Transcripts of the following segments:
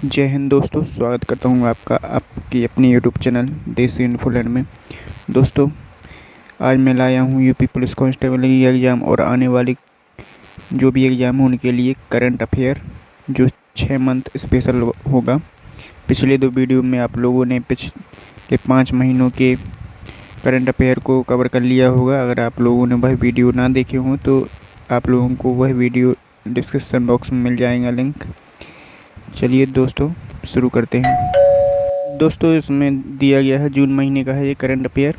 जय हिंद दोस्तों, स्वागत करता हूँ आपका आपकी अपनी यूट्यूब चैनल देसी इन्फोलर में। दोस्तों, आज मैं लाया हूँ यूपी पुलिस कांस्टेबल की एग्ज़ाम और आने वाली जो भी एग्ज़ाम है उनके लिए करंट अफेयर जो 6 मंथ स्पेशल होगा। पिछले 2 वीडियो में आप लोगों ने पिछले 5 महीनों के करंट अफेयर को कवर कर लिया होगा। अगर आप लोगों ने वह वीडियो ना देखे हों तो आप लोगों को वह वीडियो डिस्क्रिप्शन बॉक्स में मिल जाएगा लिंक। चलिए दोस्तों, शुरू करते हैं। दोस्तों, इसमें दिया गया है जून महीने का है ये करंट अफेयर।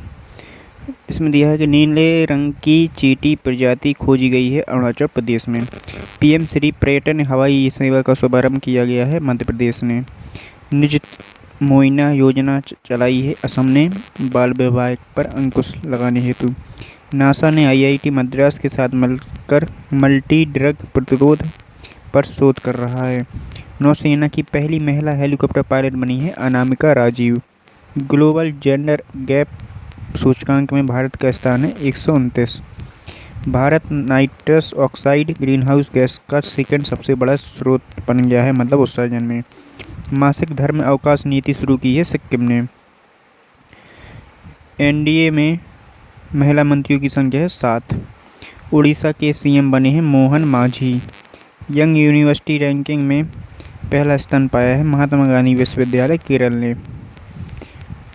इसमें दिया है कि नीले रंग की चींटी प्रजाति खोजी गई है अरुणाचल प्रदेश में। पीएम श्री पर्यटन हवाई सेवा का शुभारंभ किया गया है मध्य प्रदेश ने। निज मोइना योजना चलाई है असम ने बाल विवाह पर अंकुश लगाने हेतु। नासा ने आईआईटी मद्रास के साथ मिलकर मल्टी ड्रग प्रतिरोध पर शोध कर रहा है। नौसेना की पहली महिला हेलीकॉप्टर पायलट बनी है Anamika Rajeev. Global gender gap सूचकांक में भारत का स्थान है 129। Bharat nitrous oxide greenhouse gas का सेकंड सबसे बड़ा स्रोत बन गया है, मतलब उत्सर्जन में। मासिक धर्म अवकाश नीति शुरू की है सिक्किम ने। एनडीए में महिला मंत्रियों की संख्या है 7। उड़ीसा के सीएम बने हैं Mohan Manjhi. Young university ranking में पहला स्थान पाया है महात्मा गांधी विश्वविद्यालय केरल ने।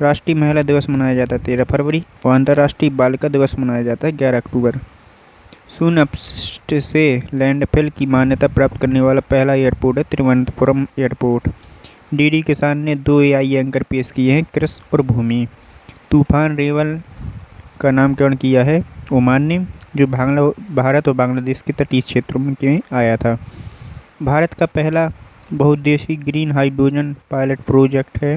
राष्ट्रीय महिला दिवस मनाया जाता है 13 फरवरी और अंतर्राष्ट्रीय बालिका दिवस मनाया जाता है 11 अक्टूबर। शून्य अपशिष्ट से लैंडफिल की मान्यता प्राप्त करने वाला पहला एयरपोर्ट है तिरुवनंतपुरम एयरपोर्ट। डीडी किसान ने 2 एआई एंकर पेश किए हैं, कृष और भूमि। तूफान रेवल का नामकरण किया है ओमान ने, जो भारत और बांग्लादेश के तटीय क्षेत्रों में आया था। भारत का पहला बहुउद्देशीय ग्रीन हाइड्रोजन पायलट प्रोजेक्ट है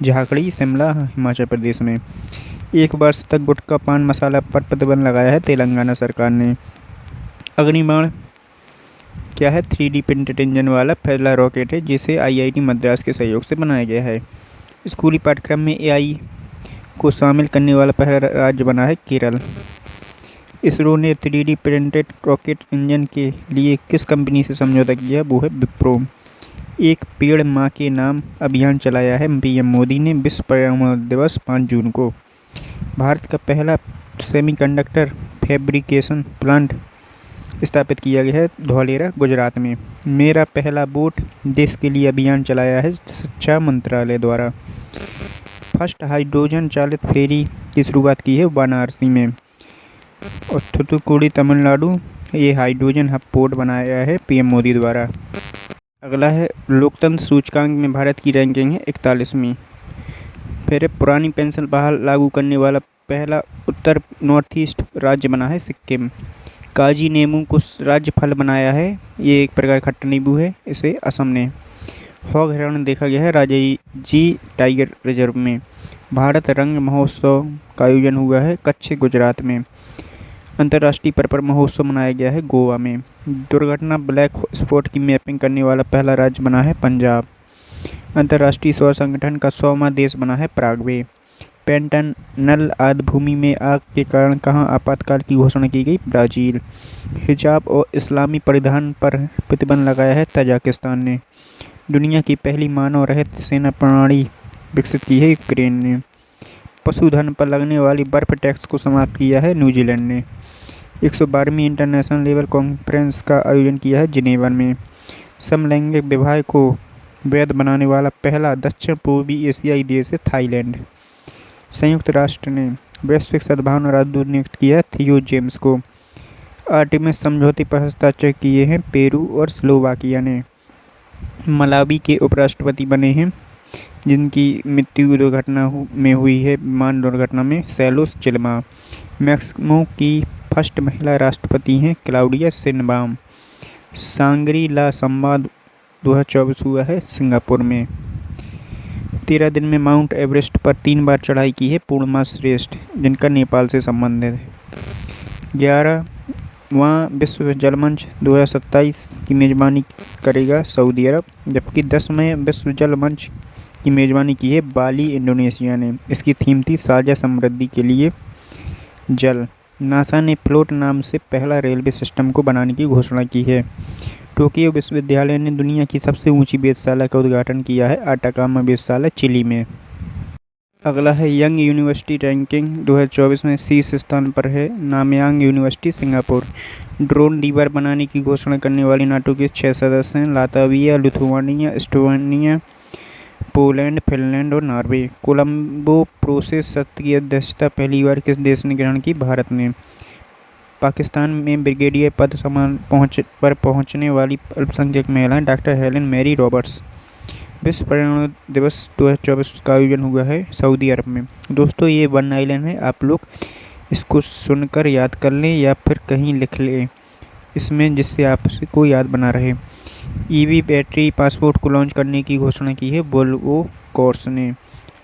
झाकड़ी शिमला हिमाचल प्रदेश में। 1 वर्ष तक गुटखा पान मसाला पर प्रतिबंध लगाया है तेलंगाना सरकार ने। अग्निबाण क्या है? 3D प्रिंटेड इंजन वाला पहला रॉकेट है जिसे आईआईटी मद्रास के सहयोग से बनाया गया है। स्कूली पाठ्यक्रम में एआई को शामिल करने वाला पहला राज्य बना है केरल। इसरो ने 3D प्रिंटेड रॉकेट इंजन के लिए किस कंपनी से समझौता किया है? वो है विप्रो। एक पेड़ माँ के नाम अभियान चलाया है पीएम मोदी ने। विश्व पर्यावरण दिवस 5 जून को। भारत का पहला सेमीकंडक्टर फैब्रिकेशन प्लांट स्थापित किया गया है धौलेरा गुजरात में। मेरा पहला वोट देश के लिए अभियान चलाया है शिक्षा मंत्रालय द्वारा। फर्स्ट हाइड्रोजन चालित फेरी की शुरुआत की है वाराणसी में। और थूथुकुडी तमिलनाडु ये हाइड्रोजन हब पोर्ट बनाया है पीएम मोदी द्वारा। अगला है लोकतंत्र सूचकांक में भारत की रैंकिंग है 41वीं। फिर पुरानी पेंशन बहाल लागू करने वाला पहला उत्तर नॉर्थ ईस्ट राज्य बना है सिक्किम। काजी नींबू को राज्य फल बनाया है, ये एक प्रकार खट्टा नींबू है, इसे असम ने। हॉग हिरण देखा गया है राजाजी टाइगर रिजर्व में। भारत रंग महोत्सव का आयोजन हुआ है कच्छ गुजरात में। अंतर्राष्ट्रीय पर्पल महोत्सव मनाया गया है गोवा में। दुर्घटना ब्लैक स्पॉट की मैपिंग करने वाला पहला राज्य बना है पंजाब। अंतर्राष्ट्रीय सौर संगठन का 100वां देश बना है पराग्वे। पेंटानल आदि भूमि में आग के कारण कहाँ आपातकाल की घोषणा की गई? ब्राज़ील। हिजाब और इस्लामी परिधान पर प्रतिबंध लगाया है तजाकिस्तान ने। दुनिया की पहली मानव रहित सेना प्रणाली विकसित की है यूक्रेन ने। पशुधन पर लगने वाली बर्फ टैक्स को समाप्त किया है न्यूजीलैंड ने। 112वीं इंटरनेशनल लेवल कॉन्फ्रेंस का आयोजन किया है जिनेवा में। समलैंगिक विवाह को वैध बनाने वाला पहला दक्षिण पूर्वी एशियाई देश है थाईलैंड। संयुक्त राष्ट्र ने वैश्विक सद्भावना राजदूत नियुक्त किया है थियो जेम्स को। आर्टेमिस समझौते पर हस्ताक्षर किए हैं पेरू और स्लोवाकिया ने। मलावी के उपराष्ट्रपति बने हैं जिनकी मृत्यु दुर्घटना में हुई है विमान दुर्घटना में सैलोस चिल्मा। मैक्सिको की फर्स्ट महिला राष्ट्रपति हैं क्लाउडिया शेनबाम। सांग्री ला संवाद 2024 हुआ है सिंगापुर में। 13 दिन में माउंट एवरेस्ट पर 3 बार चढ़ाई की है पूर्णिमा श्रेष्ठ, जिनका नेपाल से संबंध है। 11वां विश्व जल मंच 2027 की मेज़बानी करेगा सऊदी अरब, जबकि 10वें विश्व जल मंच की मेज़बानी की है बाली इंडोनेशिया ने। इसकी थीम थी साझा समृद्धि के लिए जल। नासा ने फ्लोट नाम से पहला रेलवे सिस्टम को बनाने की घोषणा की है। टोक्यो विश्वविद्यालय ने दुनिया की सबसे ऊंची वेधशाला का उद्घाटन किया है, अटाकामा वेधशाला चिली में। अगला है यंग यूनिवर्सिटी रैंकिंग 2024 में शीर्ष स्थान पर है नामयांग यूनिवर्सिटी सिंगापुर। ड्रोन दीवार बनाने की घोषणा करने वाली नाटो के 6 सदस्य हैं, Latvia, Lithuania, Estonia, Poland, Finland और नॉर्वे। कोलंबो प्रोसेस सत्र की अध्यक्षता पहली बार किस देश ने ग्रहण की? भारत ने। पाकिस्तान में ब्रिगेडियर पद पर पहुंचने वाली अल्पसंख्यक महिला डॉक्टर हेलन मैरी रॉबर्ट्स। विश्व पर्यावरण दिवस 2024 का आयोजन हुआ है सऊदी अरब में। दोस्तों ये वन आइलैंड है, आप लोग इसको सुनकर याद कर लें या फिर कहीं लिख लें इसमें, जिससे आपको याद बना रहे। ईवी बैटरी पासपोर्ट को लॉन्च करने की घोषणा की है वोल्वो कॉर्स ने।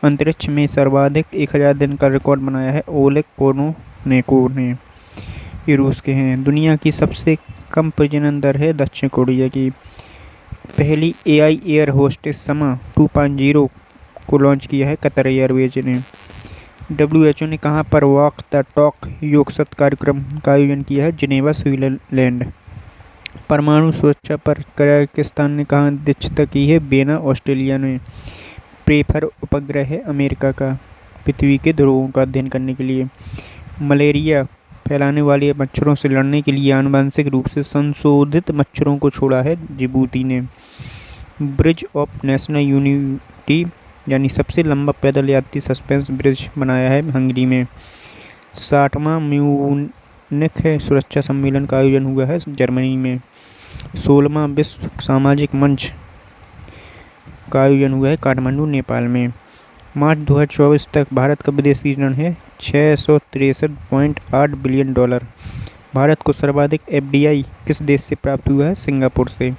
अंतरिक्ष में सर्वाधिक 1000 दिन का रिकॉर्ड बनाया है ओलेग कोर्निनेको ने। ये रूस के हैं। दुनिया की सबसे कम प्रजनन दर है दक्षिण कोरिया की। पहली एआई एयर होस्टेस समा 2.0 को लॉन्च किया है कतर एयरवेज ने। डब्ल्यूएचओ ने कहाँ पर वॉक द टॉक योग सत्र कार्यक्रम का आयोजन किया है? Geneva, Switzerland. परमाणु सुरक्षा पर कजाकिस्तान ने कहाँ अध्यक्षता की है? वियना, ऑस्ट्रेलिया ने। प्रेफर उपग्रह है अमेरिका का पृथ्वी के ध्रुवों का अध्ययन करने के लिए। मलेरिया फैलाने वाले मच्छरों से लड़ने के लिए आनुवंशिक रूप से संशोधित मच्छरों को छोड़ा है जिबूती ने। ब्रिज ऑफ नेशनल यूनिटी यानी सबसे लंबा पैदल यात्री सस्पेंस ब्रिज बनाया है हंगरी में। 60वां म्यूनिख सुरक्षा सम्मेलन का आयोजन हुआ है जर्मनी में। 16वां विश्व सामाजिक मंच का आयोजन हुआ है काठमांडू, नेपाल में। मार्च 2024 तक भारत का विदेशी ऋण है 663.8 बिलियन डॉलर। भारत को सर्वाधिक एफडीआई किस देश से प्राप्त हुआ है? सिंगापुर से।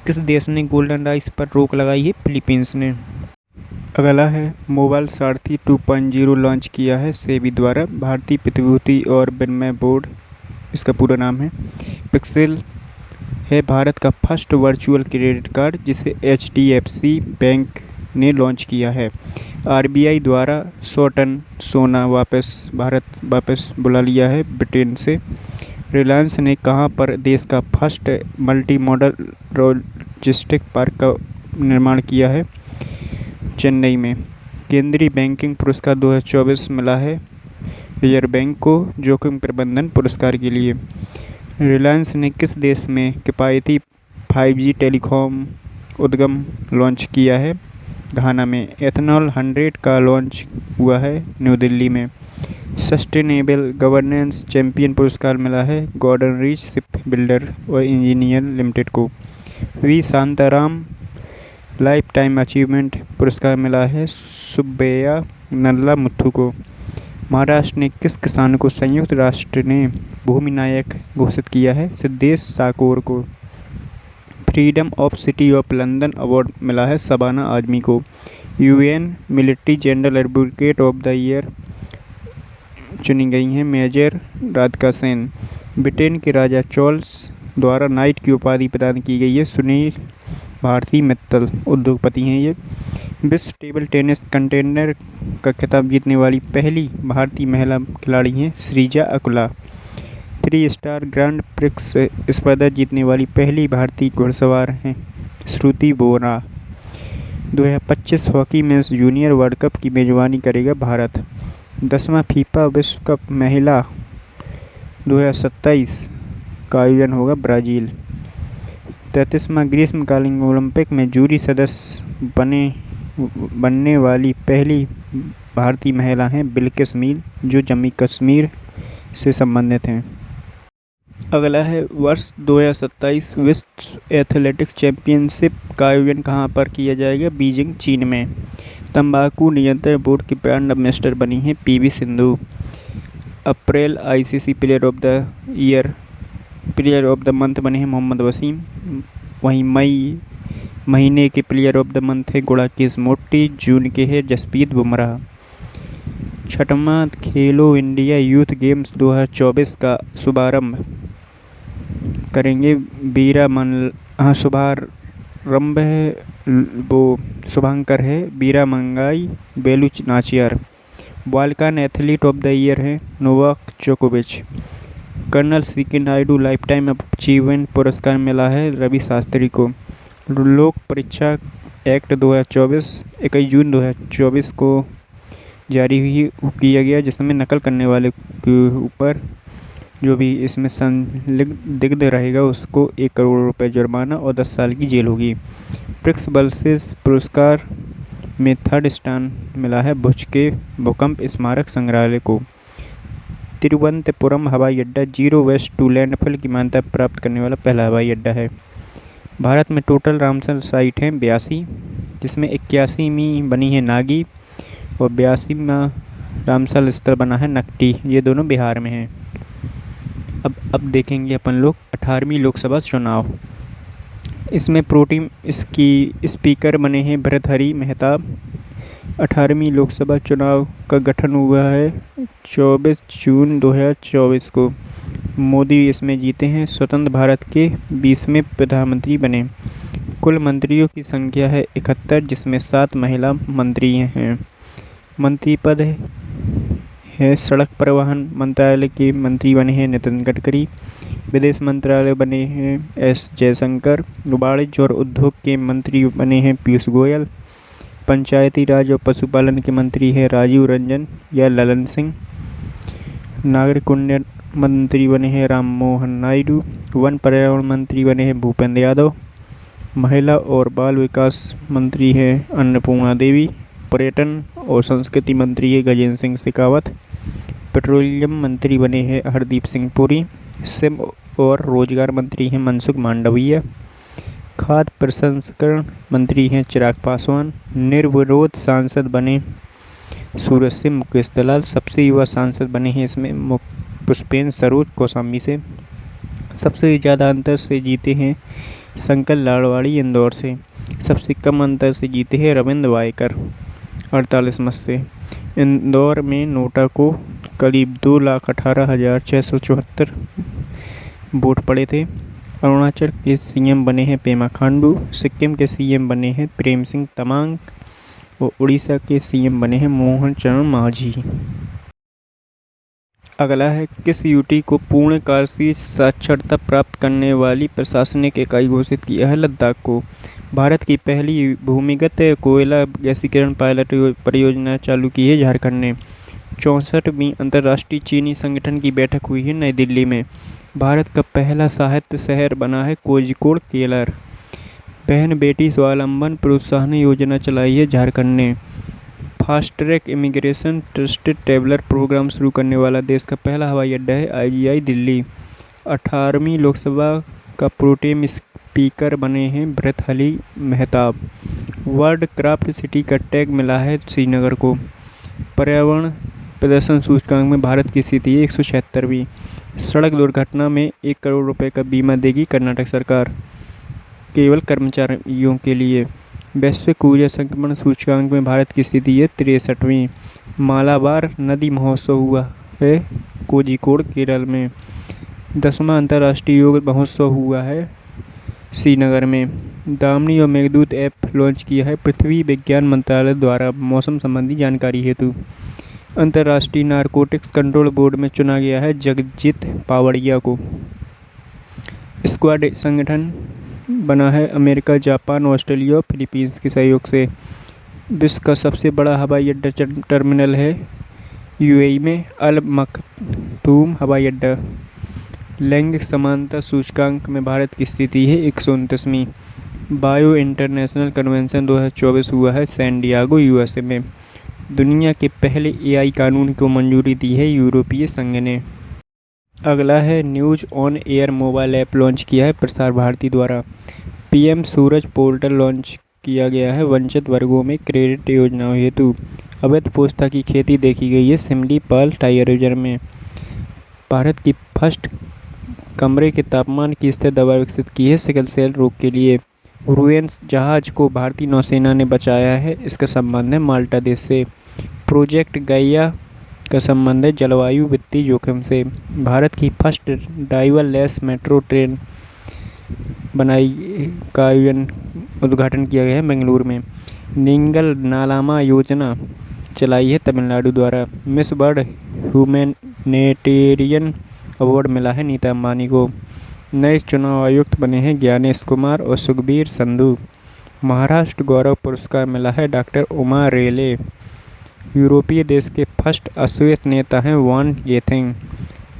किस देश ने गोल्डन राइस पर रोक लगाई है? फिलीपींस ने। अगला है मोबाइल सारथी 2.0 लॉन्च किया है सेबी द्वारा। भारतीय प्रतिभूति और विनिमय बोर्ड इसका पूरा नाम है। पिक्सेल है भारत का फर्स्ट वर्चुअल क्रेडिट कार्ड जिसे एचडीएफसी बैंक ने लॉन्च किया है। आरबीआई द्वारा 100 टन सोना भारत वापस बुला लिया है ब्रिटेन से। रिलायंस ने कहाँ पर देश का first multi modal logistic park का निर्माण किया है? चेन्नई में। केंद्रीय बैंकिंग पुरस्कार 2024 मिला है रिजर्व बैंक को जोखिम प्रबंधन पुरस्कार के लिए। रिलायंस ने किस देश में किफ़ायती 5G टेलीकॉम उद्यम लॉन्च किया है? घाना में। एथनॉल 100 का लॉन्च हुआ है न्यू दिल्ली में। सस्टेनेबल गवर्नेंस चैंपियन पुरस्कार मिला है गॉर्डन रीच शिप बिल्डर और इंजीनियर लिमिटेड को। V Shantaram life time achievement पुरस्कार मिला है सुब्बैया नल्ला मुथु को। महाराष्ट्र ने किस किसान को संयुक्त राष्ट्र ने भूमि नायक घोषित किया है? सिद्धेश साकोर को। Freedom of city of London award मिला है शबाना आजमी को। UN military general advocate of the year चुनी गई हैं मेजर राधिका सेन। ब्रिटेन के राजा चार्ल्स द्वारा नाइट की उपाधि प्रदान की गई है सुनील भारती मित्तल, उद्योगपति हैं ये। विश्व टेबल टेनिस कंटेनर का खिताब जीतने वाली पहली भारतीय महिला खिलाड़ी हैं Sreeja Akula. 3 star Grand Prix स्पर्धा जीतने वाली पहली भारतीय घुड़सवार हैं Shruti Bora. 2025 hockey men's junior World Cup की मेजबानी करेगा भारत। 10वां फीफा विश्व कप महिला 2027 का आयोजन होगा ब्राज़ील। 33वां ग्रीष्मकालीन ओलंपिक में जूरी सदस्य बनने वाली पहली भारतीय महिला हैं बिल्किस मील, जो जम्मू कश्मीर से संबंधित हैं। अगला है वर्ष 2027 विश्व एथलेटिक्स चैंपियनशिप का आयोजन कहाँ पर किया जाएगा? बीजिंग, चीन में। तंबाकू नियंत्रण बोर्ड की ब्रांड एम्बेसडर बनी हैं PV Sindhu. April ICC player of the month बने हैं मोहम्मद वसीम। वहीं मई महीने के प्लेयर ऑफ द मंथ है गुड़ाकेश मोटी। जून के है जसप्रीत बुमराह। 6वां खेलो इंडिया यूथ गेम्स 2024 का शुभारंभ करेंगे शुभारंभ शुभांकर है बीरा मंगाई बेलूच Nachiyar. Balkan athlete of the year है नोवाक जोकोविच। Colonel CK. Naidu life time achievement पुरस्कार मिला है रवि शास्त्री को। लोक परीक्षा एक्ट 2024 21 जून 2024 को जारी किया गया, जिसमें नकल करने वाले के ऊपर जो भी इसमें संदिग्ध रहेगा उसको 1 करोड़ रुपए जुर्माना और 10 साल की जेल होगी। प्रिक्स बल्सेस पुरस्कार में 3rd स्थान मिला है भुज के भूकंप स्मारक संग्रहालय को। तिरुवनंतपुरम हवाई अड्डा जीरो वेस्ट टू लैंडफिल की मान्यता प्राप्त करने वाला पहला हवाई अड्डा है। भारत में टोटल रामसर साइट हैं 82, जिसमें 81वीं बनी है नागी और 82वां रामसर स्थल बना है नकटी। ये दोनों बिहार में हैं। अब देखेंगे अपन लोग 18वीं लोकसभा चुनाव। इसमें प्रोटीम इसकी स्पीकर बने हैं भर्तृहरि मेहताब। 18वीं लोकसभा चुनाव का गठन हुआ है 24 जून 2024 को। मोदी इसमें जीते हैं। स्वतंत्र भारत के 20वें प्रधानमंत्री बने। कुल मंत्रियों की संख्या है 71, जिसमें 7 महिला मंत्री हैं। मंत्री पद है सड़क परिवहन मंत्रालय के मंत्री बने हैं नितिन गडकरी। विदेश मंत्रालय बने हैं एस जयशंकर। वाणिज्य और उद्योग के मंत्री बने हैं पीयूष गोयल। पंचायती राज और पशुपालन के मंत्री हैं राजीव रंजन या ललन सिंह। नागरिक उड्डयन मंत्री बने हैं राम मोहन नायडू। वन पर्यावरण मंत्री बने हैं भूपेंद्र यादव। महिला और बाल विकास मंत्री हैं अन्नपूर्णा देवी। पर्यटन और संस्कृति मंत्री है गजेंद्र सिंह शेखावत। पेट्रोलियम मंत्री बने हैं हरदीप सिंह पुरी। श्रम और रोजगार मंत्री हैं मनसुख मांडविया। खाद्य प्रसंस्करण मंत्री हैं चिराग पासवान। निर्विरोध सांसद बने सूरत से मुकेश दलाल। सबसे युवा सांसद बने हैं इसमें पुष्पेंद्र सरोज कौशाम्बी से। सबसे ज़्यादा अंतर से जीते हैं शंकर लाड़वाड़ी इंदौर से। सबसे कम अंतर से जीते हैं रविंद्र वायकर 48 मत से। इंदौर में नोटा को करीब 2,18,674 वोट पड़े थे। अरुणाचल के सीएम बने हैं पेमा खांडू। सिक्किम के सीएम बने हैं प्रेम सिंह तमांग और उड़ीसा के सीएम बने हैं मोहन चरण मांझी। अगला है किस यूटी को पूर्ण कारसी साक्षरता प्राप्त करने वाली प्रशासनिक इकाई घोषित किया है? लद्दाख को। भारत की पहली भूमिगत कोयला गैसीकरण पायलट परियोजना चालू की है झारखंड ने। 64वीं अंतर्राष्ट्रीय चीनी संगठन की बैठक हुई है नई दिल्ली में। भारत का पहला साहित्य शहर बना है कोझिकोड केरल। बहन बेटी स्वावलंबन प्रोत्साहन योजना चलाई है झारखंड ने। Fast track immigration trusted traveller programme शुरू करने वाला देश का पहला हवाई अड्डा है IGI दिल्ली। 18वीं लोकसभा का प्रोटेम स्पीकर बने हैं Bhartruhari Mahtab. World craft city का टैग मिला है श्रीनगर को। पर्यावरण प्रदर्शन सूचकांक में भारत की स्थिति है 176वीं। सड़क दुर्घटना में 1 करोड़ रुपए का बीमा देगी कर्नाटक सरकार केवल कर्मचारियों के लिए। वैश्विक ऊर्जा संक्रमण सूचकांक में भारत की स्थिति है 63वीं। मालाबार नदी महोत्सव हुआ है कोझिकोड केरल में। 10वां अंतर्राष्ट्रीय योग महोत्सव हुआ है श्रीनगर में। दामिनी और मेघदूत ऐप लॉन्च किया है पृथ्वी विज्ञान मंत्रालय द्वारा मौसम संबंधी जानकारी हेतु। अंतर्राष्ट्रीय नारकोटिक्स कंट्रोल बोर्ड में चुना गया है जगजीत पावड़िया को। स्क्वाड संगठन बना है अमेरिका, जापान, ऑस्ट्रेलिया और फिलीपींस के सहयोग से। विश्व का सबसे बड़ा हवाई अड्डा टर्मिनल है UAE में अल मखतूम हवाई अड्डा। लैंगिक समानता सूचकांक में भारत की स्थिति है 129वीं। बायो इंटरनेशनल कन्वेंशन 2024 हुआ है सैन डिएगो USA में। दुनिया के पहले AI कानून को मंजूरी दी है यूरोपीय संघ ने। अगला है news on air mobile app launch किया है प्रसार भारती द्वारा। PM सूरज पोर्टल लॉन्च किया गया है वंचित वर्गों में क्रेडिट योजनाओं हेतु। अवैध पोस्ता की खेती देखी गई है सिमलीपाल टाइगर रिजर्व में। भारत की फर्स्ट कमरे के तापमान की स्थिर दवा विकसित की है सिकल सेल रोग के लिए। रुएंस जहाज को भारतीय नौसेना ने बचाया है। इसका संबंध है माल्टा देश से। प्रोजेक्ट गाइया का संबंध है जलवायु वित्तीय जोखिम से। भारत की फर्स्ट ड्राइवरलेस मेट्रो ट्रेन का उद्घाटन किया गया है बेंगलुरु में। निंगल नालामा योजना चलाई है तमिलनाडु द्वारा। मिस वर्ल्ड ह्यूमैनिटेरियन अवार्ड मिला है नीता अंबानी को। नए चुनाव आयुक्त बने हैं ज्ञानेश कुमार और सुखबीर संधू। महाराष्ट्र गौरव पुरस्कार मिला है डॉक्टर उमा रेले। यूरोपीय देश के फर्स्ट अश्वेत नेता हैं वान गेथिंग।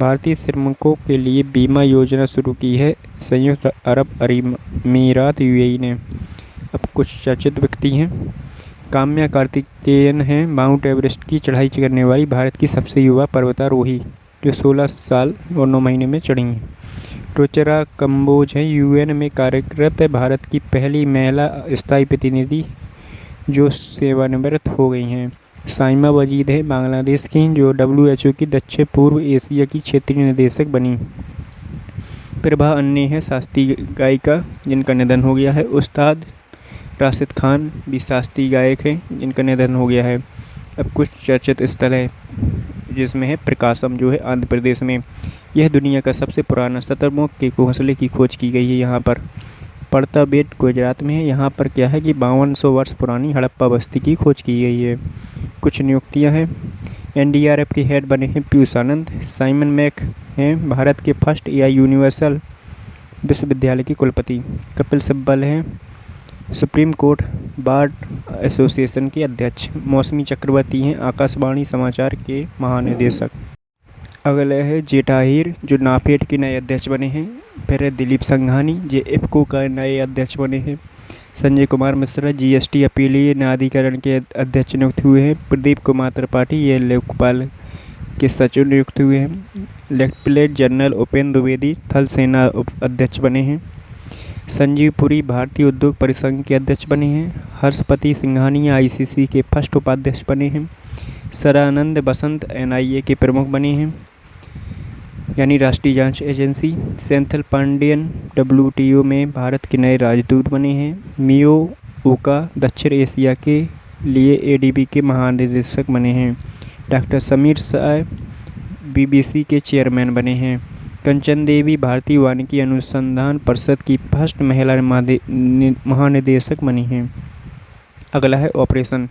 भारतीय श्रमिकों के लिए बीमा योजना शुरू की है संयुक्त अरब अमीरात यूएई ने। अब कुछ चर्चित व्यक्ति हैं। काम्या कार्तिकेयन हैं माउंट एवरेस्ट की चढ़ाई करने वाली भारत की सबसे युवा पर्वतारोही, जो 16 साल और 9 महीने में चढ़ी हैं। रुचिरा कंबोज हैं यूएन में कार्यरत भारत की पहली महिला स्थायी प्रतिनिधि, जो सेवानिवृत्त हो गई हैं। साइमा वजीद है बांग्लादेश की, जो WHO की दक्षिण पूर्व एशिया की क्षेत्रीय निदेशक बनी। प्रभा अन्ने है शास्त्रीय गायिका, जिनका निधन हो गया है। उस्ताद राशिद खान भी शास्त्रीय गायक हैं, जिनका निधन हो गया है। अब कुछ चर्चित स्थल है, जिसमें है प्रकाशम, जो है आंध्र प्रदेश में। यह दुनिया का सबसे पुराना शतुरमुर्ग के घोंसले की खोज की गई है यहाँ पर। पड़ता बेट गुजरात में है। यहाँ पर क्या है कि 5200 वर्ष पुरानी हड़प्पा बस्ती की खोज की गई है। कुछ नियुक्तियाँ हैं। NDRF के हेड बने हैं पीयूष आनंद। साइमन मैक हैं भारत के फर्स्ट AI यूनिवर्सल विश्वविद्यालय के कुलपति। कपिल सिब्बल हैं सुप्रीम कोर्ट बार एसोसिएशन के अध्यक्ष। मौसमी चक्रवर्ती हैं आकाशवाणी समाचार के महानिदेशक। अगले है जेठाहिर, जो नाफेड के नए अध्यक्ष बने हैं। फिर है दिलीप संघानी, जो इफ्को का नए अध्यक्ष बने हैं। संजय कुमार मिश्रा GST अपीलीय न्यायाधिकरण के अध्यक्ष नियुक्त हुए हैं। प्रदीप कुमार त्रिपाठी ये लोकपाल के सचिव नियुक्त हुए हैं। लेफ्टिनेंट जनरल उपेंद्र द्विवेदी थल सेना अध्यक्ष बने हैं। संजीव पुरी भारतीय उद्योग परिसंघ के अध्यक्ष बने हैं। हर्षपति सिंघानिया ICC के फर्स्ट उपाध्यक्ष बने हैं। सदानंद बसंत NIA के प्रमुख बने हैं, यानी राष्ट्रीय जांच एजेंसी। सेंथिल पांडियन WTO में भारत के नए राजदूत बने हैं। मियो ओका दक्षिण एशिया के लिए ADB के महानिदेशक बने हैं। डॉक्टर समीर शाह BBC के चेयरमैन बने हैं। कंचन देवी भारतीय वानिकी अनुसंधान परिषद की फर्स्ट महिला महानिदेशक बनी हैं। अगला है ऑपरेशन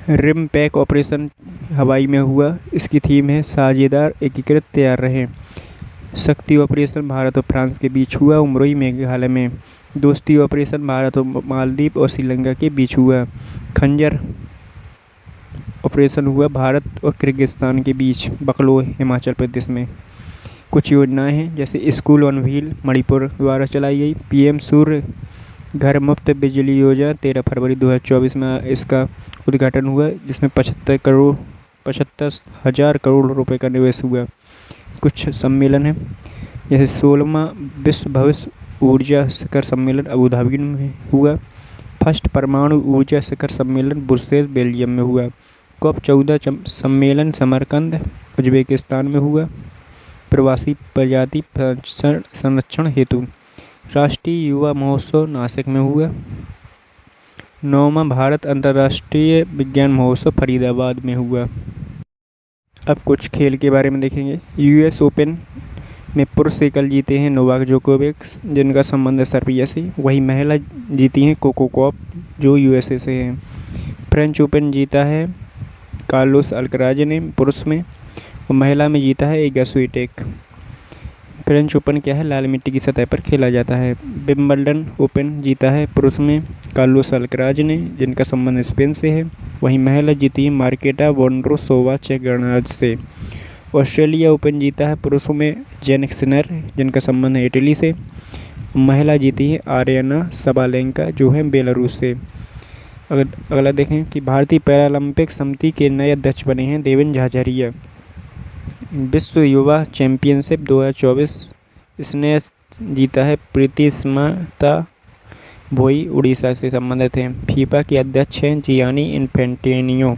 रिमपैक। ऑपरेशन हवाई में हुआ। इसकी थीम है साझेदार एकीकृत तैयार रहे। शक्ति ऑपरेशन भारत और फ्रांस के बीच हुआ उमरोई मेघालय में। दोस्ती ऑपरेशन भारत और मालदीव और श्रीलंका के बीच हुआ। खंजर ऑपरेशन हुआ भारत और किर्गिस्तान के बीच बकलो हिमाचल प्रदेश में। कुछ योजनाएं हैं, जैसे स्कूल ऑन व्हील मणिपुर द्वारा चलाई गई। PM सूर्य घर मुफ्त बिजली योजना 13 फरवरी 2024 में इसका उद्घाटन हुआ, जिसमें 75,000 करोड़ रुपए का निवेश हुआ। कुछ सम्मेलन हैं, जैसे 16वां विश्व भविष्य ऊर्जा शिखर सम्मेलन अबू धाबी में हुआ। फर्स्ट परमाणु ऊर्जा शिखर सम्मेलन ब्रुसेल्स बेल्जियम में हुआ। COP14 सम्मेलन समरकंद उज्बेकिस्तान में हुआ। प्रवासी प्रजाति संरक्षण हेतु राष्ट्रीय युवा महोत्सव नासिक में हुआ। 9वां भारत अंतर्राष्ट्रीय विज्ञान महोत्सव फरीदाबाद में हुआ। अब कुछ खेल के बारे में देखेंगे। US ओपन में पुरुष एकल जीते हैं नोवाक जोकोविक, जिनका संबंध है सर्बिया से। वही महिला जीती हैं कोको गॉफ, जो USA से हैं। फ्रेंच ओपन जीता है कार्लोस अल्कराज ने पुरुष में, और महिला में जीता है इगा स्विएटेक। फ्रेंच ओपन क्या है, लाल मिट्टी की सतह पर खेला जाता है। विंबलडन ओपन जीता है पुरुष में कार्लोस अल्कराज ने, जिनका संबंध स्पेन से है। वहीं महिला जीती है मार्केटा वोंड्रोसोवा चेक गणराज्य से। ऑस्ट्रेलिया ओपन जीता है पुरुषों में जेनिक सिनर, जिनका संबंध है इटली से। महिला जीती है आर्यना सबालेंका, जो है बेलारूस से। अगला देखें कि भारतीय पैरालंपिक समिति के नए अध्यक्ष बने हैं देवेंद्र झाझरिया। विश्व युवा चैंपियनशिप 2024 इसने जीता है प्रीति स्मृता भोई, उड़ीसा से संबंधित हैं। फीफा के अध्यक्ष हैं जियानी इन्फेंटिनो।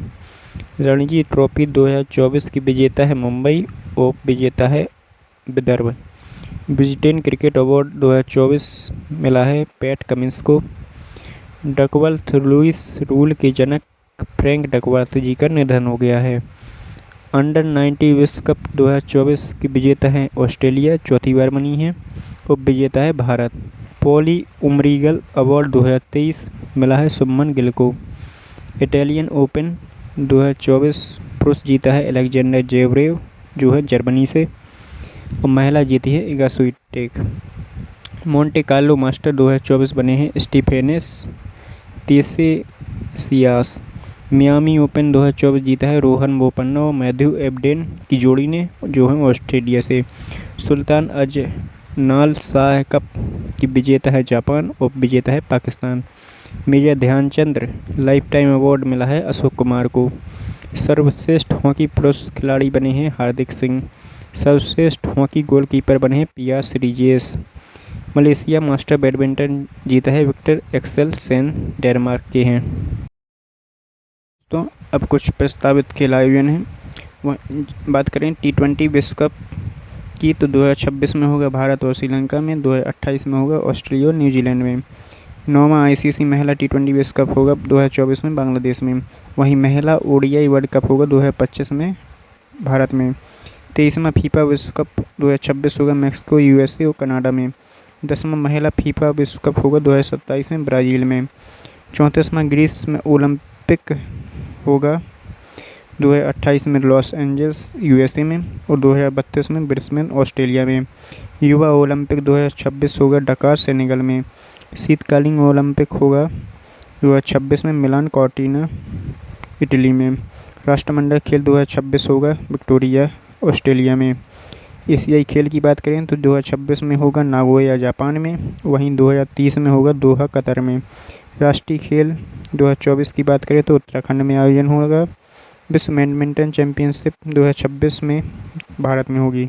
रणजी ट्रॉफी 2024 की विजेता है मुंबई, ओप विजेता है विदर्भ। ब्रिस्बेन क्रिकेट अवार्ड 2024 मिला है पैट कमिंस को। डकवर्थ लुइस रूल के जनक फ्रैंक डकवर्थ जी का निधन हो गया है। अंडर 90 विश्व कप 2024 की विजेता है ऑस्ट्रेलिया, चौथी बार बनी है। उप विजेता है भारत। पॉली उमरीगल अवार्ड 2023 मिला है सुमन गिल को। इटालियन ओपन 2024 पुरुष जीता है अलेक्जेंडर जेवरेव, जो है जर्मनी से। और महिला जीती है इगा स्वीटेक। मोंटे कार्लो मास्टर 2024 बने हैं स्टीफेनस तीसेसियास। मियामी ओपन 2024 जीता है रोहन बोपन्ना और मैथ्यू एबडेन की जोड़ी ने, जो है ऑस्ट्रेलिया से। सुल्तान अजनाल शाह कप की विजेता है जापान और विजेता है Pakistan. Major Dhyan Chand life time award मिला है अशोक कुमार को। सर्वश्रेष्ठ हॉकी पुरुष खिलाड़ी बने हैं हार्दिक सिंह। सर्वश्रेष्ठ हॉकी गोलकीपर बने हैं पिया श्रीजेश। मलेशिया मास्टर बैडमिंटन जीता है विक्टर एक्सेल सेन, डेनमार्क के हैं। तो अब कुछ प्रस्तावित खेल आयोजन हैं। बात करें T20 विश्व कप की तो 2026 में होगा भारत और श्रीलंका में, 2028 में होगा ऑस्ट्रेलिया और न्यूजीलैंड में। 9वां ICC महिला T20 विश्व कप होगा 2024 में बांग्लादेश में। वहीं महिला ODI वर्ल्ड कप होगा 2025 में भारत में। 23वां फीफा विश्व कप 2026 होगा मैक्सिको, USA और कनाडा में। 10वां महिला फीफा विश्व कप होगा 2027 में ब्राज़ील में। 34वां ग्रीस में ओलंपिक होगा 2028 में लॉस एंजल्स USA में और 2032 में ब्रिस्बेन ऑस्ट्रेलिया में। युवा ओलंपिक 2026 होगा डकार सेनेगल में। शीतकालीन ओलंपिक होगा 2026 में मिलान कॉर्टिना इटली में। राष्ट्रमंडल खेल 2026 होगा विक्टोरिया ऑस्ट्रेलिया में। एशियाई खेल की बात करें तो 2026 में होगा नागोया जापान में। वहीं 2030 में होगा दोहा कतर में। राष्ट्रीय खेल 2024 की बात करें तो उत्तराखंड में आयोजन होगा। विश्व बैडमिंटन चैंपियनशिप 2026 में भारत में होगी।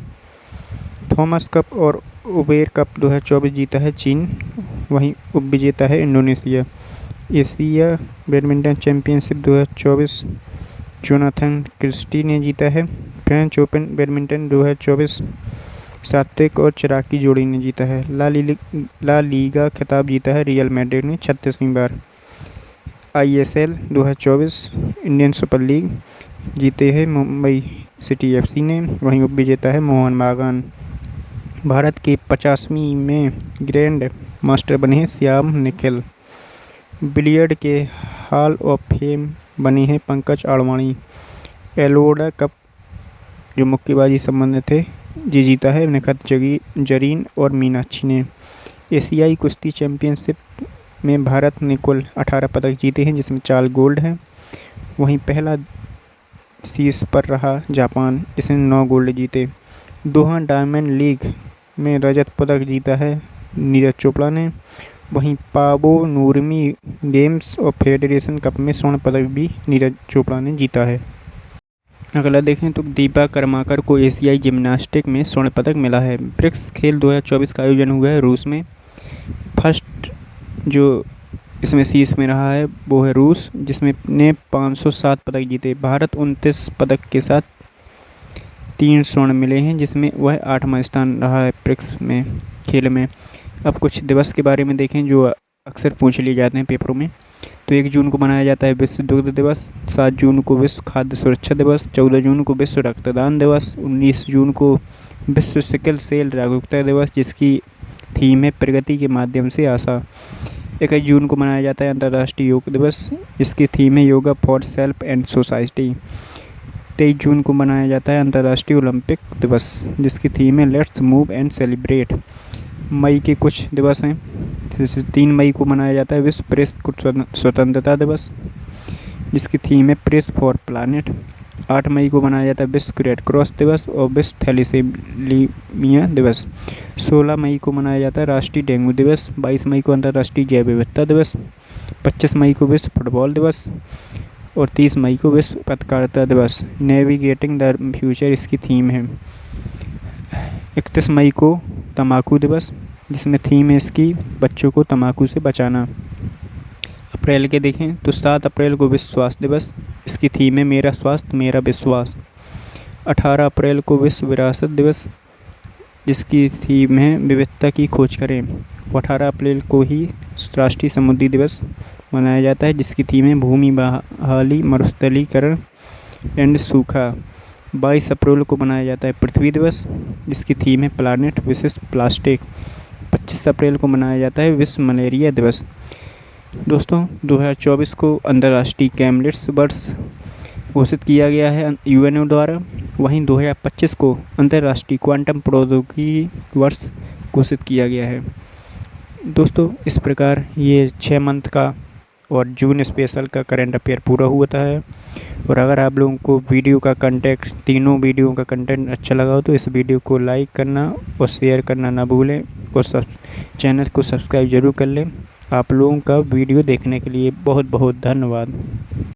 थॉमस कप और उबेर कप 2024 जीता है चीन, वहीं उपविजेता है Indonesia. Asia badminton championship 2024 Jonatan Christie ने जीता है। फ्रेंच ओपन बैडमिंटन 2024 सात्विक और चिराग की जोड़ी ने जीता है। ला लीगा खिताब जीता है रियल मैड्रिड ने 36वीं बार। ISL 2024 इंडियन सुपर लीग जीते हैं मुंबई सिटी FC ने, वहीं उपविजेता है मोहन बागान। भारत के 50वीं में ग्रैंड मास्टर बने हैं श्याम निखिल। बिलियर्ड के हॉल ऑफ फेम बने हैं पंकज आडवाणी। एलोरा कप जो मुक्केबाजी संबंधित है ये जीता है निखत जरीन और मीनाक्षी ने। एशियाई कुश्ती चैंपियनशिप में भारत ने कुल 18 पदक जीते हैं, जिसमें 4 गोल्ड हैं। वहीं पहला शीर्ष पर रहा जापान, जिसने 9 गोल्ड जीते। दोहा डायमंड लीग में रजत पदक जीता है नीरज चोपड़ा ने। वहीं पावो नूरमी गेम्स और फेडरेशन कप में स्वर्ण पदक भी नीरज चोपड़ा ने जीता है। अगला देखें तो दीपा कर्माकर को एशियाई जिम्नास्टिक में स्वर्ण पदक मिला है। ब्रिक्स खेल 2024 का आयोजन हुआ है रूस में। फर्स्ट जो इसमें शीर्ष में रहा है वो है रूस, जिसमें ने 507 पदक जीते। भारत 29 पदक के साथ 3 स्वर्ण मिले हैं, जिसमें वह 8वां स्थान रहा है ब्रिक्स में खेल में। अब कुछ दिवस के बारे में देखें जो अक्सर पूछ लिए जाते हैं पेपरों में। तो 1 जून को मनाया जाता है विश्व दुग्ध दिवस। 7 जून को विश्व खाद्य सुरक्षा दिवस। 14 जून को विश्व रक्तदान दिवस। 19 जून को विश्व सिकल सेल जागरूकता दिवस, जिसकी थीम है प्रगति के माध्यम से आशा। 21 जून को मनाया जाता है अंतर्राष्ट्रीय योग दिवस, जिसकी थीम है yoga for self and society. 23 जून को मनाया जाता है अंतर्राष्ट्रीय ओलंपिक दिवस, जिसकी थीम है लेट्स मूव एंड सेलिब्रेट। मई के कुछ दिवस हैं, जैसे 3 मई को मनाया जाता है विश्व प्रेस स्वतंत्रता दिवस, जिसकी थीम है प्रेस फॉर प्लानेट। 8 मई को मनाया जाता है विश्व रेड क्रॉस दिवस और विश्व थैलीसीमिया दिवस। 16 मई को मनाया जाता है राष्ट्रीय डेंगू दिवस। 22 मई को अंतर्राष्ट्रीय जैव विविधता दिवस। 25 मई को विश्व फुटबॉल दिवस और 30 मई को विश्व पत्रकारिता दिवस। नेविगेटिंग द फ्यूचर इसकी थीम है। 31 मई को तंबाकू दिवस, जिसमें थीम है इसकी बच्चों को तंबाकू से बचाना। अप्रैल के देखें तो 7 अप्रैल को विश्व स्वास्थ्य दिवस, इसकी थीम है मेरा स्वास्थ्य मेरा विश्वास। 18 अप्रैल को विश्व विरासत दिवस, जिसकी थीम है विविधता की खोज करें। 18 अप्रैल को ही राष्ट्रीय समुद्री दिवस मनाया जाता है, जिसकी थीम है भूमि बहाली मरुस्थलीकरण एंड सूखा। 22 अप्रैल को मनाया जाता है पृथ्वी दिवस, जिसकी थीम है प्लानेट विशेष प्लास्टिक। 25 अप्रैल को मनाया जाता है विश्व मलेरिया दिवस। दोस्तों 2024 को अंतर्राष्ट्रीय कैमलिट्स वर्ष घोषित किया गया है यूएनओ द्वारा। वहीं 2025 को अंतर्राष्ट्रीय क्वांटम प्रौद्योगिकी वर्ष घोषित किया गया है। दोस्तों इस प्रकार ये 6 मंथ का और जून स्पेशल का करंट अफेयर पूरा हुआ है। और अगर आप लोगों को वीडियो का कंटेंट, तीनों वीडियो का कंटेंट अच्छा लगा हो तो इस वीडियो को लाइक करना और शेयर करना ना भूलें और चैनल को सब्सक्राइब ज़रूर कर लें। आप लोगों का वीडियो देखने के लिए बहुत बहुत धन्यवाद।